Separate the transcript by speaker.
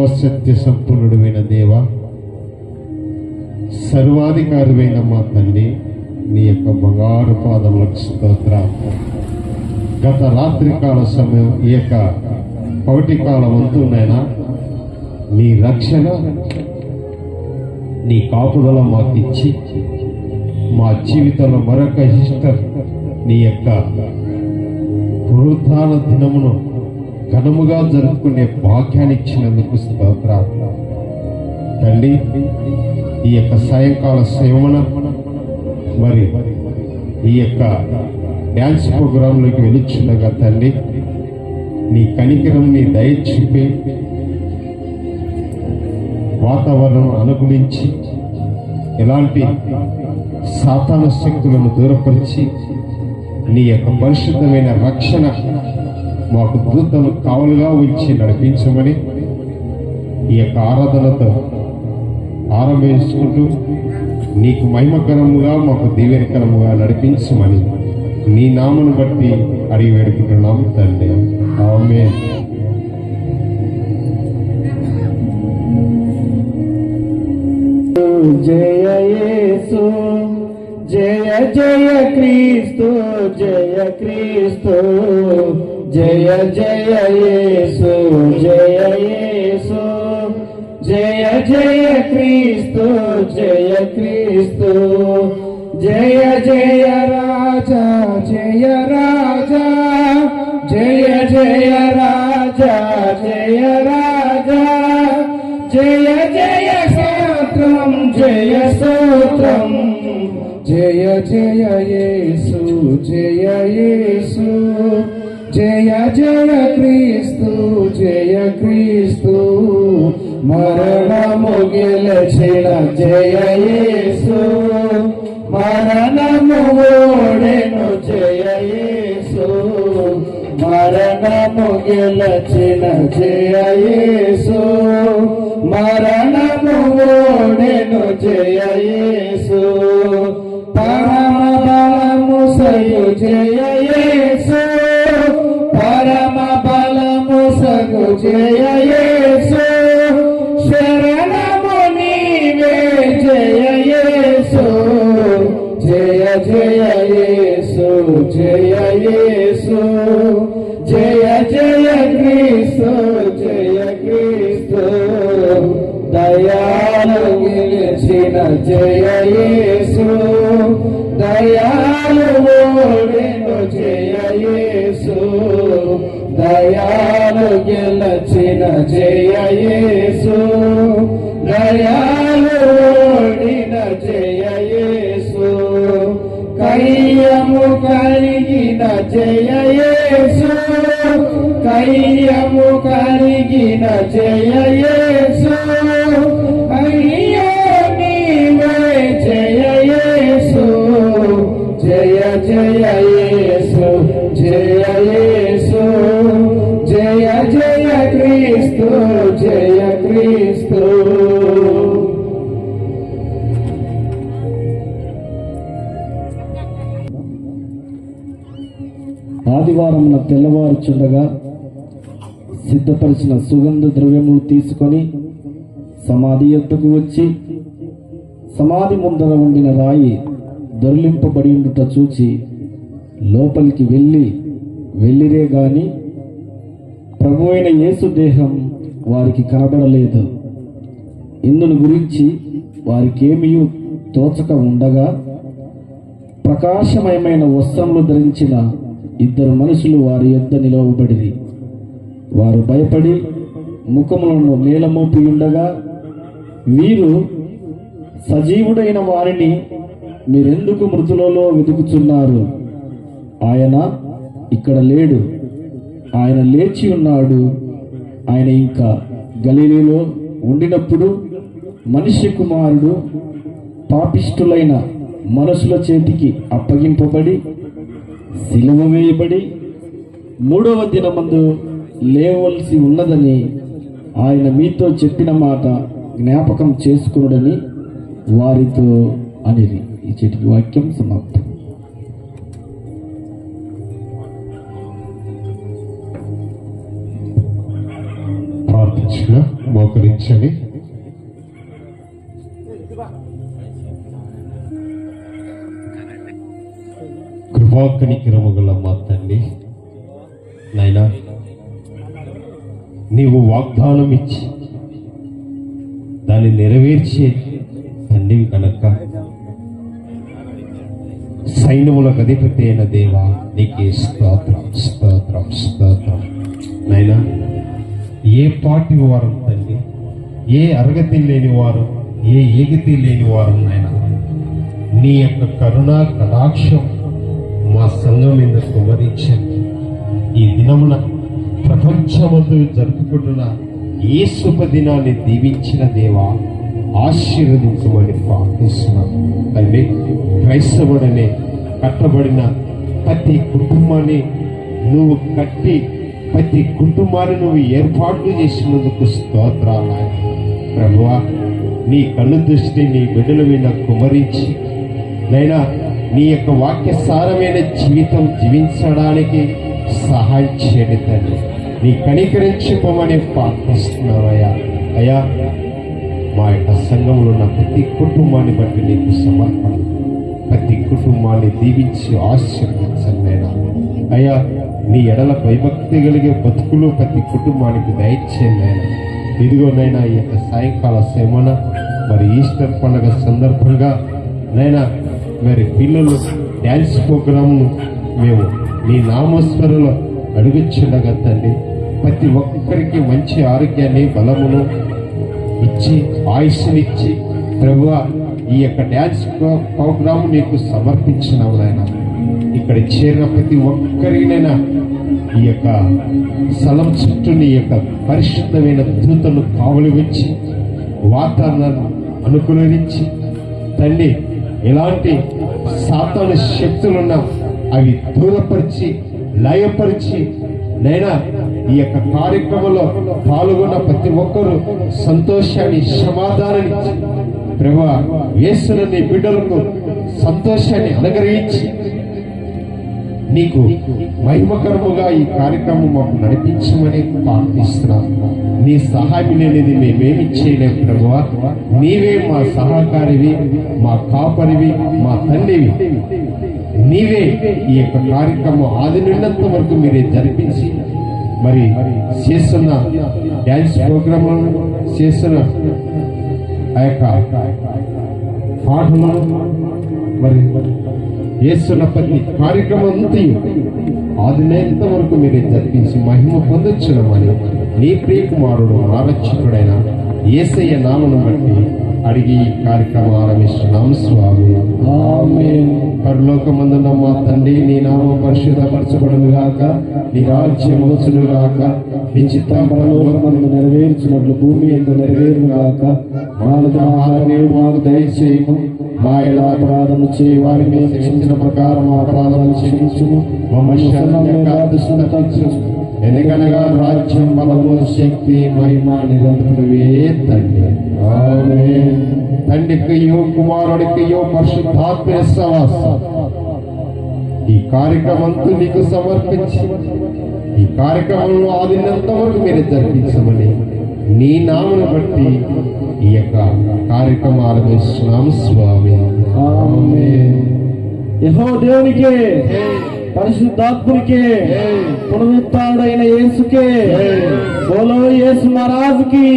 Speaker 1: సర్వసత్య సంపన్నుడైన దేవ, సర్వాధికారువైన మా తండ్రి, నీ యొక్క బంగారు పాదములకు స్తోత్రం. గత రాత్రికాల సమయం ఈ యొక్క పౌటి కాలం అంతునైనా నీ రక్షణ, నీ కాపుదల మాకు ఇచ్చి మా జీవితంలో మరొక ఈస్టర్ నీ యొక్క పునరుద్ధాన దినమును ఘనముగా జరుపుకునే భాగ్యాన్ని ఇచ్చినందుకు స్తోత్రాలు తండ్రి. ఈ యొక్క సాయంకాల సేవన మరి ఈ యొక్క డ్యాన్స్ ప్రోగ్రాంలోకి వెలుచుండగా తండ్రి, నీ కనికరం, నీ దయ చూపి వాతావరణం అనుకూలించి ఎలాంటి సాతాన శక్తులను దూరపరిచి నీ యొక్క పరిశుద్ధమైన రక్షణ మాకు దూతను కావలుగా ఉంచి నడిపించమని ఈ యొక్క ఆరాధనతో ఆరంభించుకుంటూ నీకు మహిమకరముగా మాకు దీవెనకరముగా నడిపించమని నీ నామను బట్టి అడిగి వేడుకుంటున్నాం తండ్రి. ఆమేన్.
Speaker 2: జయ యేసు, జయ జయ క్రీస్తు, జయ క్రీస్తు, జయ జయ యేసు, జయ యేసు, జయ జయ క్రీస్తు, జయ క్రీస్తు, జయ జయ రాజా, జయ రాజా, జయ జయ రాజా, జయ రాజా, జయ జయ స్తోత్రం, జయ స్తోత్రం, జయ జయ యేసు, జయ యేసు, జయ జయ క్రీస్తు, జయ క్రీస్తు, మరణము గెలచిన జయ యేసు, మరణము ఓడెను జయ యేసు, మరణము గెలచిన జయ యేసు, మరణము ఓడెను జయ యేసు, పరమ బలము సయు జయ యేసు, పరమ బలము సగు జయ యేసు, శరణము నీవే జయ యేసు, జయ జయ యేసు, జయ యేసు, జయ జయ క్రీస్తు, జయ క్రీస్తు, దయాలు గెలిచిన జయ యేసు, దయాలు ఓడెను జయ యేసు, దయాలు గెలిచిన జయ యేసు, దయాలు ఓడిన జయ యేసు, కయ్యము కరిగిన జయ యేసు, కయ్యము కరిగిన జయ యేసు, అయ్యో నీవే జయ యేసు, జయ జయ యేసు, జయ యేసు, జయ జయ క్రీస్తు, జయ క్రీస్తు. ఆదివారమున తెల్లవారుచుండగా సిద్ధపరిచిన సుగంధ ద్రవ్యములు తీసుకొని సమాధి యొద్దకు వచ్చి సమాధి ముందర ఉండిన రాయి దొర్లింపబడి ఉండుట చూచి లోపలికి వెళ్ళిరే గాని ప్రభు అయిన యేసు దేహం వారికి కనబడలేదు. ఇందును గురించి వారికేమీ తోచక ఉండగా ప్రకాశమయమైన వస్త్రములు ధరించిన ఇద్దరు మనుషులు వారి యొద్ద నిలవబడిరి. వారు భయపడి ముఖములను నేలమోపి ఉండగా, వీరు సజీవుడైన వారిని మీరెందుకు మృతులలో వెతుకుచున్నారు? ఆయన ఇక్కడ లేడు, ఆయన లేచి ఉన్నాడు. ఆయన ఇంకా గలిలీలో ఉండినప్పుడు మనిషి కుమారుడు పాపిష్టులైన మనుషుల చేతికి అప్పగింపబడి సిలువ వేయబడి 3వ దినమందు లేవలసి ఉన్నదని ఆయన మీతో చెప్పిన మాట జ్ఞాపకం చేసుకునుడని వారితో అనిరి. ఈ చెటికి వాక్యం సమాప్తం.
Speaker 1: ప్రార్థించుగా మోకరించండి. కృపాకనికరము గల మా తండ్రి, నాయనా నీవు వాగ్దానం ఇచ్చి దాన్ని నెరవేర్చే తండ్రివి కనుక సైన్యములకు అధిపతి అయిన దేవా నీకే స్తోత్రం స్తోత్రం స్తోత్రం. నాయనా ఏ పాటి వారం తండ్రి, ఏ అర్హత లేని వారు, ఏ ఏగతి లేని వారు నాయన, నీ యొక్క కరుణా కటాక్షం మా సంఘం మీద కుమరించండి. ఈ దినమున ప్రపంచమందు జరుపుకుంటున్న ఈ శుభ దినాన్ని దీవించిన దేవా ఆశీర్వదించమని ప్రార్థిస్తున్నాను తండ్రి. క్రైస్తవుడనే కట్టబడిన ప్రతి కుటుంబాన్ని నువ్వు కట్టి ప్రతి కుటుంబాన్ని నువ్వు ఏర్పాట్లు చేసినందుకు స్తోత్రాలు ప్రభువా. నీ కన్ను దృష్టి నీ బిడ్డల మీద కుమరించి నైనా నీ యొక్క వాక్యసారమైన జీవితం జీవించడానికి సహాయం చేయండి తండ్రి. నీ కనికరించుకోమని ప్రార్థిస్తున్నావయ్యా. అయ్యా మా యొక్క సంఘంలో ఉన్న ప్రతి కుటుంబాన్ని బట్టి నీకు సమర్పణ. ప్రతి కుటుంబాన్ని దీవించి ఆశీర్వదించండి అయినా. అయ్యా నీ ఎడల భయభక్తి కలిగే బతుకులు ప్రతి కుటుంబానికి దయచేయండి అయినా. ఇదిగోనైనా ఈ యొక్క సాయంకాల సేమన మరి ఈస్టర్ పండుగ సందర్భంగా నైనా మరి పిల్లలు డ్యాన్స్ ప్రోగ్రాంను మేము నీ నామస్వరంలో అడుగుచుండగా తండ్రి, ప్రతి ఒక్కరికి మంచి ఆరోగ్యాన్ని బలమును ఇచ్చి ఆయుష్నిచ్చి ప్రభువా ఈ యొక్క డ్యాన్స్ ప్రోగ్రాం నీకు సమర్పించినావు నాయన. ఇక్కడ చేరిన ప్రతి ఒక్కరినైనా ఈ యొక్క స్థలం చుట్టూ నీ యొక్క పరిశుద్ధమైన దూతను కావలి వచ్చి వాతావరణాన్ని అనుకూలించి తండ్రి ఎలాంటి సాతాను శక్తులున్నా అవి దూరపరిచి లయపరిచి నైనా ఈ యొక్క కార్యక్రమంలో పాల్గొన్న ప్రతి ఒక్కరూ సంతోషాన్ని సమాధానాన్ని ప్రభువా యేసుని నీ బిడ్డలకు సంతోషాన్ని అనుగ్రహించి నీకు మహిమకరముగా ఈ కార్యక్రమం మాకు నడిపించమని ప్రార్థిస్తున్నాం. నీ సహాయం లేనిది మేమేమి చేయలేము ప్రభువా. నీవే మా సహకారివి, మా కాపరివి, మా తండ్రివి. నీవే ఈ యొక్క కార్యక్రమం ఆది నిన్నంత వరకు మీరే జరిపించి మరి చేస్తున్న డ్యాన్స్ ప్రోగ్రాంలను చేస్తున్న ఆ యొక్క పాటలను మరి చేస్తున్న ప్రతి కార్యక్రమం అంతయు ఆదినంత వరకు మీరే జరిపించి మహిమ పొందొచ్చునమని నీ ప్రియకుమారుడు మా రక్షకుడైన యేసయ్య నామమును బట్టి అడిగి ఈ కార్యక్రమం ఆరంభిస్తున్నాం స్వామి. ఆమేన్. పరలోకమందున్న మా తండ్రి, నీ నామం పరిశుద్ధపరచబడును గాక, నీ రాజ్యం వచ్చును గాక, నీ చిత్తం పరలోకమందు నెరవేర్చినట్లు భూమి యందు నెరవేరును గాక. మానవ మాకు దయచేయము, మా ఎలా అపరాధము చేయి వారిని మేము క్షమించిన ప్రకారం మా అపరాధములను క్షమించుము, ఎందుకనగా రాజ్యం బలము శక్తి మహిమ నిరంతరమే తండ్రి. ఆమేన్. తండ్రికియో కుమారుడికియో పరిశుద్ధాత్మ సహవాసం ఈ కార్యక్రమంతో నీకు సమర్పించి ఈ కార్యక్రమంలో ఆదినంత వరకు మీరు జరిపించమని నీ నామను బట్టి ఈ యొక్క కార్యక్రమం ఆరంభిస్తున్నాం స్వామి. ఆమేన్.
Speaker 2: యెహోవా దేవునికే, పరిశుద్ధాత్మునికే, పునరుత్థానుడైన యేసుకే, బోలో యేసు మహారాజుకి.